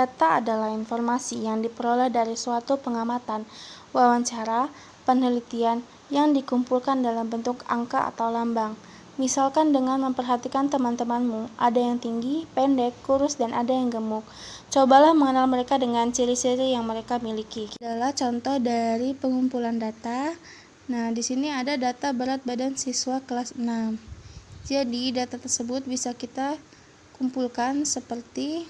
Data adalah informasi yang diperoleh dari suatu pengamatan, wawancara, penelitian yang dikumpulkan dalam bentuk angka atau lambang. Misalkan dengan memperhatikan teman-temanmu, ada yang tinggi, pendek, kurus, dan ada yang gemuk. Cobalah mengenal mereka dengan ciri-ciri yang mereka miliki. Adalah contoh dari pengumpulan data. Nah, di sini ada data berat badan siswa kelas 6. Jadi, data tersebut bisa kita kumpulkan seperti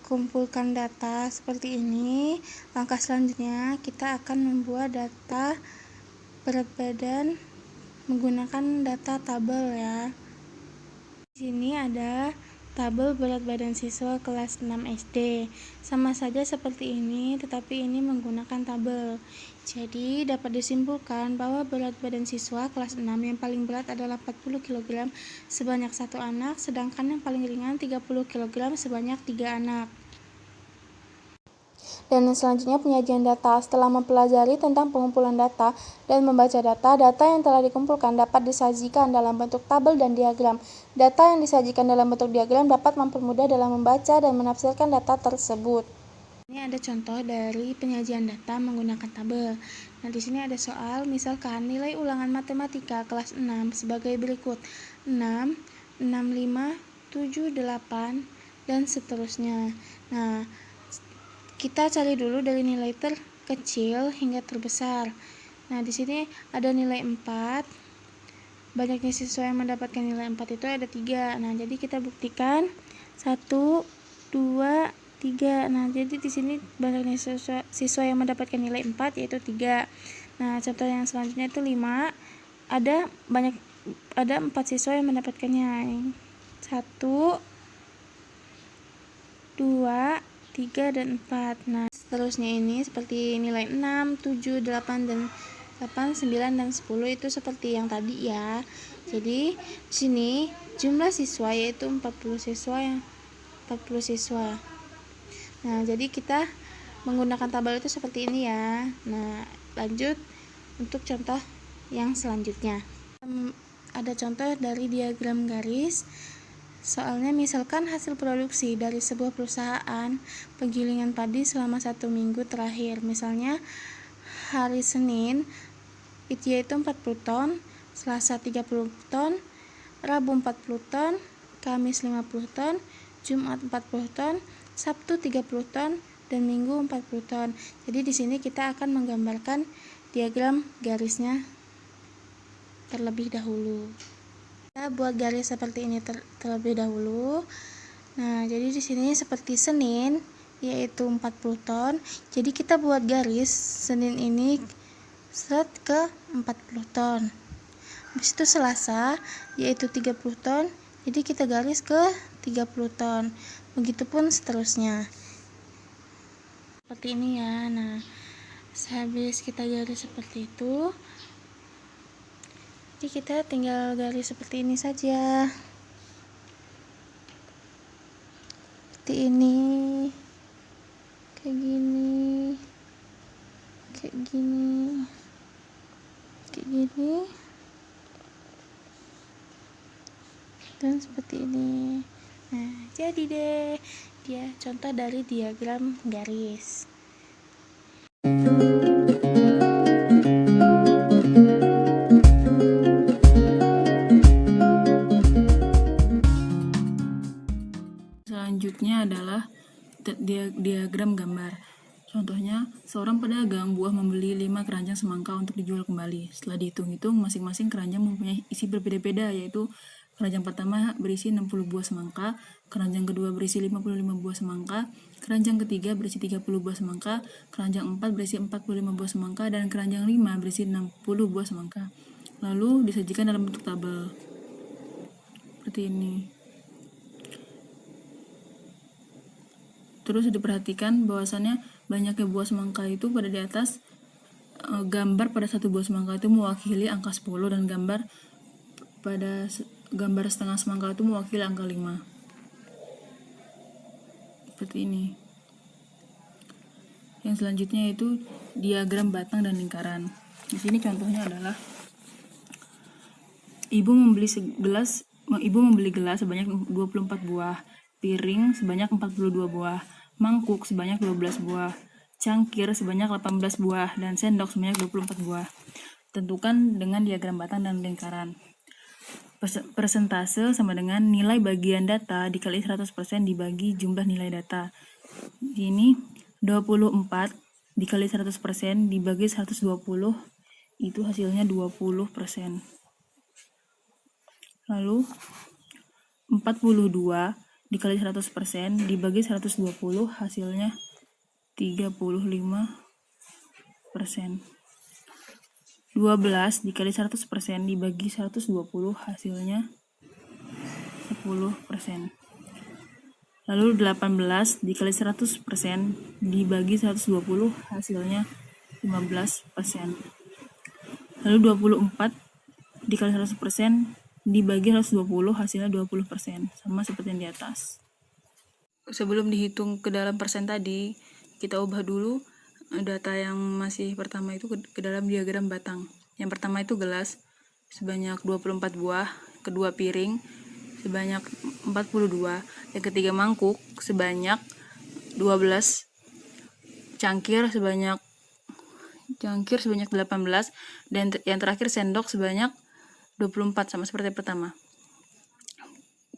kumpulkan data seperti ini. Langkah selanjutnya kita akan membuat data berat badan menggunakan data tabel ya. Di sini ada tabel berat badan siswa kelas 6 SD. Sama saja seperti ini, tetapi ini menggunakan tabel. Jadi dapat disimpulkan bahwa berat badan siswa kelas 6 yang paling berat adalah 40 kg sebanyak 1 anak, sedangkan yang paling ringan 30 kg sebanyak 3 anak. Dan selanjutnya penyajian data. Setelah mempelajari tentang pengumpulan data dan membaca data, data yang telah dikumpulkan dapat disajikan dalam bentuk tabel dan diagram. Data yang disajikan dalam bentuk diagram dapat mempermudah dalam membaca dan menafsirkan data tersebut. Ini ada contoh dari penyajian data menggunakan tabel. Nah, di sini ada soal, misalkan nilai ulangan matematika kelas 6 sebagai berikut: 6, 65, 78, dan seterusnya. Nah, kita cari dulu dari nilai terkecil hingga terbesar. Nah, di sini ada nilai 4. Banyaknya siswa yang mendapatkan nilai 4 itu ada 3. Nah, jadi kita buktikan 1, 2, 3. Nah, jadi di sini banyaknya siswa yang mendapatkan nilai 4 yaitu 3. Nah, contoh yang selanjutnya itu 5. Ada 4 siswa yang mendapatkannya. 1, 2, 3, dan 4. Nah, seterusnya ini seperti nilai 6, 7, 8, 9, dan 10 itu seperti yang tadi ya. Jadi, di sini jumlah siswa yaitu 40 siswa. Nah, jadi kita menggunakan tabel itu seperti ini ya. Nah, lanjut untuk contoh yang selanjutnya. Ada contoh dari diagram garis. Soalnya misalkan hasil produksi dari sebuah perusahaan penggilingan padi selama 1 minggu terakhir. Misalnya hari Senin yaitu 40 ton, Selasa 30 ton, Rabu 40 ton, Kamis 50 ton, Jumat 40 ton, Sabtu 30 ton, dan Minggu 40 ton. Jadi di sini kita akan menggambarkan diagram garisnya terlebih dahulu. Kita buat garis seperti ini terlebih dahulu. Nah, jadi di sini seperti Senin yaitu 40 ton. Jadi kita buat garis Senin ini ke 40 ton. Habis itu Selasa yaitu 30 ton. Jadi kita garis ke 30 ton. Begitupun seterusnya. Seperti ini ya. Nah, sehabis kita garis seperti itu, jadi kita tinggal garis seperti ini saja. Seperti ini. Kayak gini. Kayak gini. Kayak gini. Dan seperti ini. Nah, jadi deh dia contoh dari diagram garis. Selanjutnya adalah diagram gambar. Contohnya, seorang pedagang buah membeli 5 keranjang semangka untuk dijual kembali. Setelah dihitung-hitung, masing-masing keranjang mempunyai isi berbeda-beda, yaitu keranjang pertama berisi 60 buah semangka, keranjang kedua berisi 55 buah semangka, keranjang ketiga berisi 30 buah semangka, keranjang 4 berisi 45 buah semangka, dan keranjang 5 berisi 60 buah semangka. Lalu disajikan dalam bentuk tabel. Seperti ini. Terus diperhatikan bahwasannya banyaknya buah semangka itu pada di atas gambar pada satu buah semangka itu mewakili angka 10 dan gambar setengah semangka itu mewakili angka 5. Seperti ini. Yang selanjutnya itu diagram batang dan lingkaran. Di sini contohnya adalah ibu membeli gelas sebanyak 24 buah. piring sebanyak 42 buah, mangkuk sebanyak 12 buah, cangkir sebanyak 18 buah, dan sendok sebanyak 24 buah. Tentukan dengan diagram batang dan lingkaran. Persentase sama dengan nilai bagian data dikali 100% dibagi jumlah nilai data. Ini 24 dikali 100% dibagi 120, itu hasilnya 20%. Lalu 42 dikali 100% dibagi 120 hasilnya 35%. 12 dikali 100% dibagi 120 hasilnya 10%. Lalu 18 dikali 100% dibagi 120 hasilnya 15%. Lalu 24 dikali 100% dibagi 120 hasilnya 20%, sama seperti yang di atas. Sebelum dihitung ke dalam persen tadi, kita ubah dulu data yang masih pertama itu ke dalam diagram batang. Yang pertama itu gelas sebanyak 24 buah, kedua piring sebanyak 42, yang ketiga mangkuk sebanyak 12, cangkir sebanyak 18, dan yang terakhir sendok sebanyak 24, sama seperti yang pertama.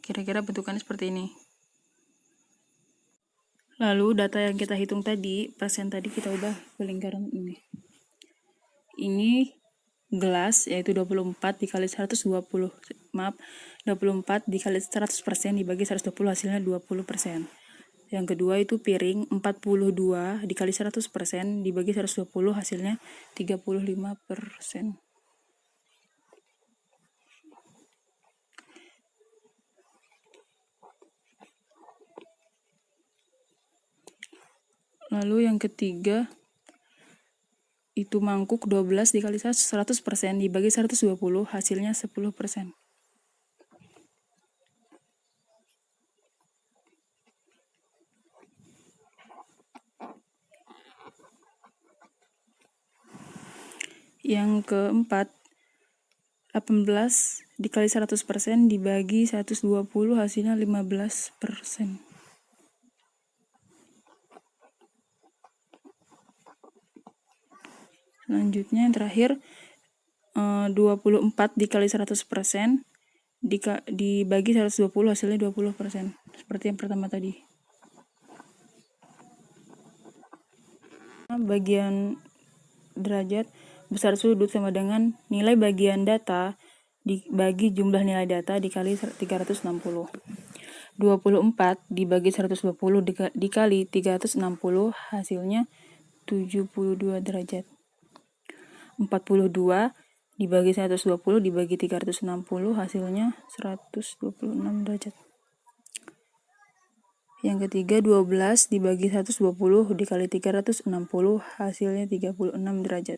Kira-kira bentukannya seperti ini. Lalu data yang kita hitung tadi, persen tadi kita ubah ke lingkaran ini. Ini gelas yaitu 24 dikali 120. 24 dikali 100% dibagi 120 hasilnya 20%. Yang kedua itu piring 42 dikali 100% dibagi 120 hasilnya 35%. Lalu yang ketiga itu mangkuk 12 dikali 100% dibagi 120 hasilnya 10%. Yang keempat 18 dikali 100% dibagi 120 hasilnya 15%. Selanjutnya yang terakhir 24 dikali 100% dibagi 120 hasilnya 20%, seperti yang pertama tadi. Bagian derajat besar sudut sama dengan nilai bagian data dibagi jumlah nilai data dikali 360. 24 dibagi 120 dikali 360 hasilnya 72 derajat. 42 dibagi 120 dibagi 360 hasilnya 126 derajat. Yang ketiga 12 dibagi 120 dikali 360 hasilnya 36 derajat.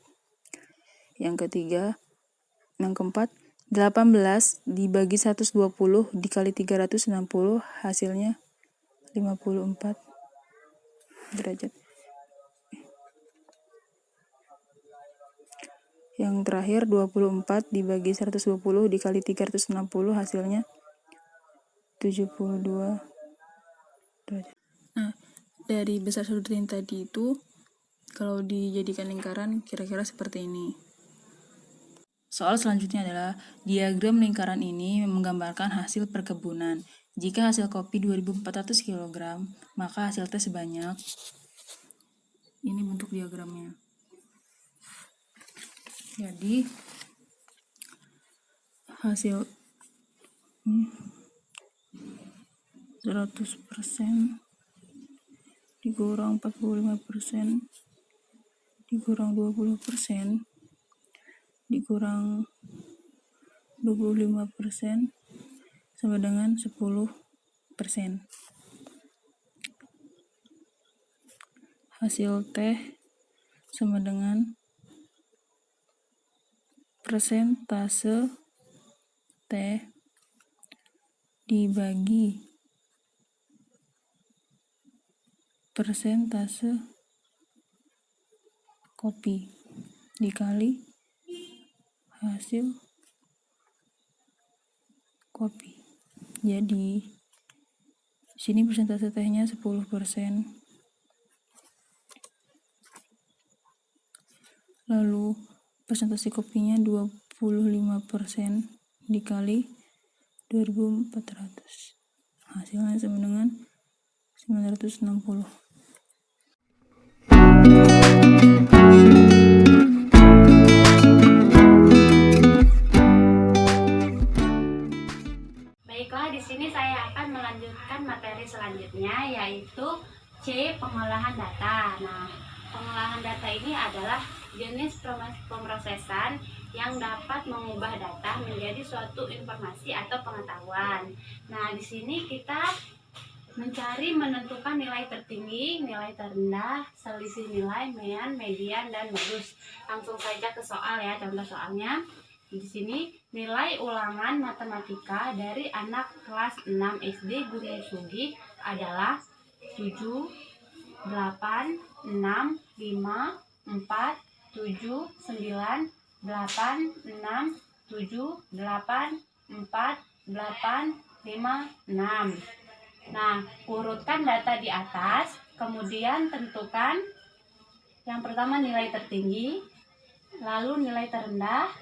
Yang keempat 18 dibagi 120 dikali 360 hasilnya 54 derajat. Yang terakhir 24 dibagi 120 dikali 360 hasilnya 72 derajat. Nah, dari besar sudut yang tadi itu kalau dijadikan lingkaran kira-kira seperti ini. Soal selanjutnya adalah diagram lingkaran ini menggambarkan hasil perkebunan. Jika hasil kopi 2400 kg, maka hasil teh sebanyak. Ini bentuk diagramnya. Jadi hasil 100% dikurang 45% dikurang 20% dikurang 25% sama dengan 10%. Hasil teh sama dengan persentase teh dibagi persentase kopi dikali hasil kopi. Jadi Sini persentase tehnya 10%. Lalu persentase kopinya 25% dikali 2400. Hasilnya sama dengan 960. Baiklah, di sini saya akan melanjutkan materi selanjutnya, yaitu C. Pengolahan data. Nah, pengolahan data ini adalah jenis pemrosesan yang dapat mengubah data menjadi suatu informasi atau pengetahuan. Nah, di sini kita menentukan nilai tertinggi, nilai terendah, selisih nilai, mean, median, dan modus. Langsung saja ke soal ya, contoh soalnya. Di sini nilai ulangan matematika dari anak kelas 6 SD Gunung Sugi adalah 7, 8, 6, 5, 4, 7, 9, 8, 6, 7, 8, 4, 8, 5, 6. Nah, urutkan data di atas, kemudian tentukan yang pertama nilai tertinggi, lalu nilai terendah,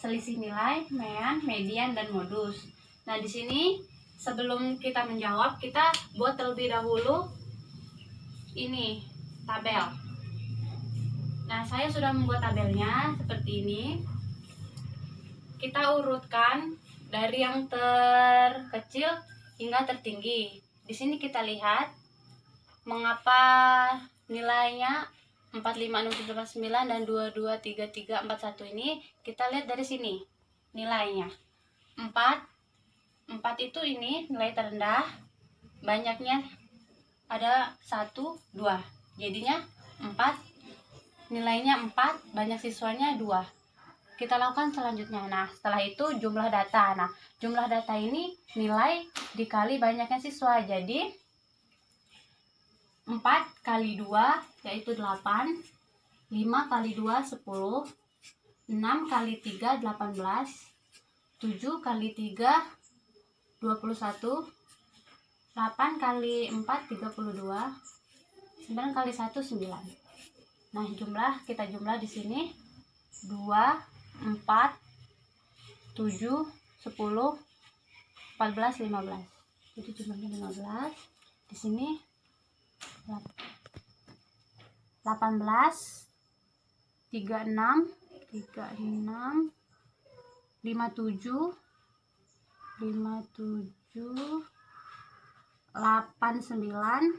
selisih nilai, mean, median, dan modus. Nah, di sini sebelum kita menjawab, kita buat terlebih dahulu ini tabel. Nah, saya sudah membuat tabelnya seperti ini. Kita urutkan dari yang terkecil hingga tertinggi. Di sini kita lihat mengapa nilainya 4, 5, 6, 7, 8, 9 dan 2, 2, 3, 3, 4, 1 ini. Kita lihat dari sini nilainya 4 itu ini nilai terendah, banyaknya ada 1, 2, jadinya 4, nilainya 4, banyak siswanya 2. Kita lakukan selanjutnya. Nah, setelah itu jumlah data. Nah, jumlah data ini nilai dikali banyaknya siswa. Jadi 4 kali 2 yaitu 8, 5 kali 2 10, 6 kali 3 18, 7 kali 3 21, 8 kali 4 32, 9 kali 1 9. Nah, kita jumlah di sini 2, 4, 7, 10, 14, 15. Jadi jumlahnya 15. Di sini 18, 36, 57, 59, 89,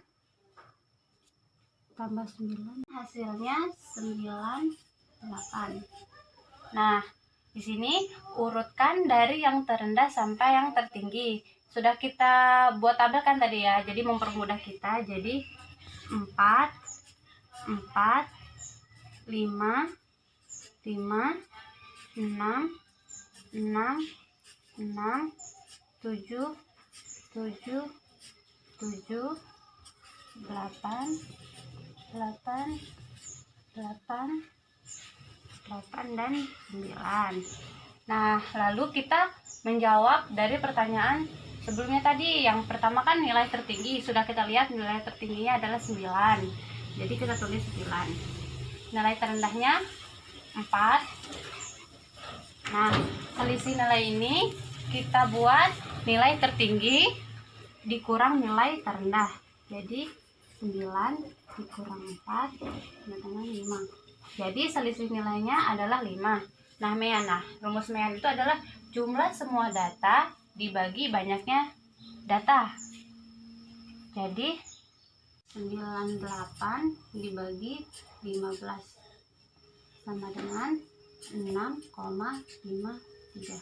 tambah 9, hasilnya 98. Nah, di sini urutkan dari yang terendah sampai yang tertinggi. Sudah kita buat tabel kan tadi ya, jadi mempermudah kita. Jadi 4, 4, 5, 5, 6, 6, 6, 7, 7, 7, 8, 8, 8, 8, dan 9. Nah, lalu kita menjawab dari pertanyaan sebelumnya tadi. Yang pertama kan nilai tertinggi. Sudah kita lihat nilai tertingginya adalah 9. Jadi kita tulis 9. Nilai terendahnya 4. Nah, selisih nilai ini kita buat nilai tertinggi dikurang nilai terendah. Jadi 9 dikurang 4 dengan 5. Jadi selisih nilainya adalah 5. Nah, mean. Nah, rumus mean itu adalah jumlah semua data dibagi banyaknya data. Jadi 98 dibagi 15 sama dengan 6,53.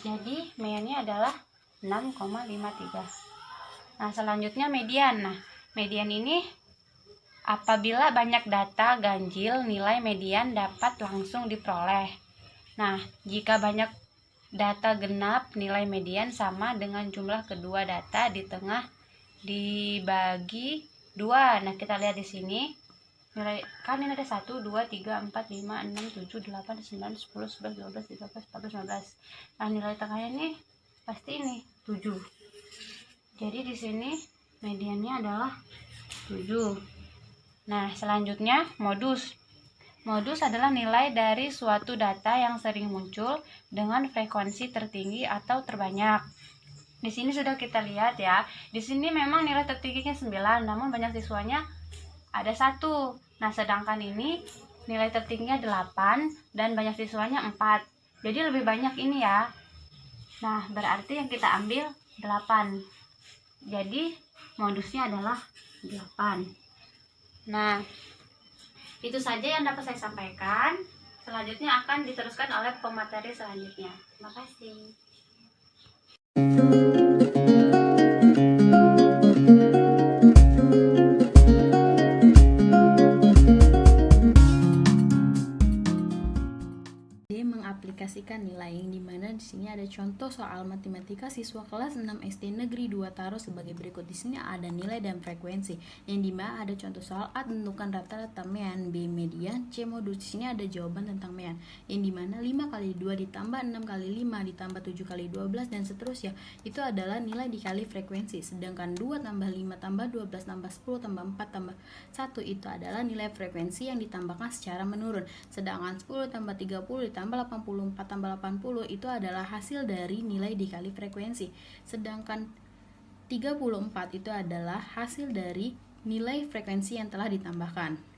Jadi meannya adalah 6,53. Nah, selanjutnya median. Nah, median ini apabila banyak data ganjil, nilai median dapat langsung diperoleh. Nah, jika banyak data genap, nilai median sama dengan jumlah kedua data di tengah dibagi 2. Nah, kita lihat di sini. Nilai kan ini ada 1, 2, 3, 4, 5, 6, 7, 8, 9, 10, 11, 12, 13, 14, 15. Nah, nilai tengahnya ini pasti ini 7. Jadi di sini mediannya adalah 7. Nah, selanjutnya modus. Modus adalah nilai dari suatu data yang sering muncul dengan frekuensi tertinggi atau terbanyak. Di sini sudah kita lihat ya. Di sini memang nilai tertingginya 9, namun banyak siswanya ada 1. Nah, sedangkan ini nilai tertingginya 8 dan banyak siswanya 4. Jadi lebih banyak ini ya. Nah, berarti yang kita ambil 8. Jadi modusnya adalah 8. Nah, itu saja yang dapat saya sampaikan. Selanjutnya akan diteruskan oleh pemateri selanjutnya. Terima kasih. Mengaplikasikan nilai, yang dimana di sini ada contoh soal matematika siswa kelas 6 SD Negeri 2 Taro sebagai berikut. Di sini ada nilai dan frekuensi, yang dimana ada contoh soal A tentukan rata-rata mean, B median, C modus. Di sini ada jawaban tentang mean, yang dimana 5 kali 2 ditambah 6 kali 5 ditambah 7 kali 12 dan seterusnya. Itu adalah nilai dikali frekuensi. Sedangkan 2 tambah 5 tambah 12 tambah 10 tambah 4 tambah 1 itu adalah nilai frekuensi yang ditambahkan secara menurun. Sedangkan 10 tambah 30 ditambah 84 tambah 80 itu adalah hasil dari nilai dikali frekuensi. Sedangkan 34 itu adalah hasil dari nilai frekuensi yang telah ditambahkan.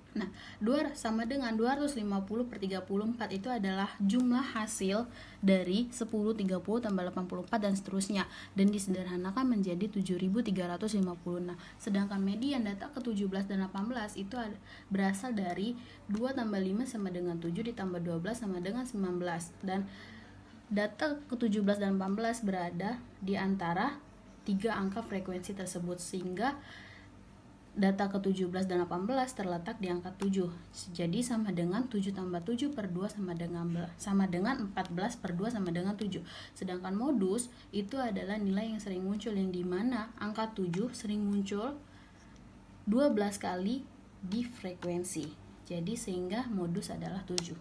Nah, 2 sama dengan 250 per 34 itu adalah jumlah hasil dari 10, 30, tambah 84 dan seterusnya, dan disederhanakan menjadi 7.350. Nah, sedangkan median data ke-17 dan 18 itu berasal dari 2 tambah 5 sama dengan 7 ditambah 12 sama dengan 19, dan data ke-17 dan 18 berada di antara 3 angka frekuensi tersebut, sehingga data ke-17 dan 18 terletak di angka 7. Jadi sama dengan 7 tambah 7 per 2 sama dengan 14 per 2 sama dengan 7. Sedangkan modus itu adalah nilai yang sering muncul, yang dimana angka 7 sering muncul 12 kali di frekuensi. Jadi sehingga modus adalah 7.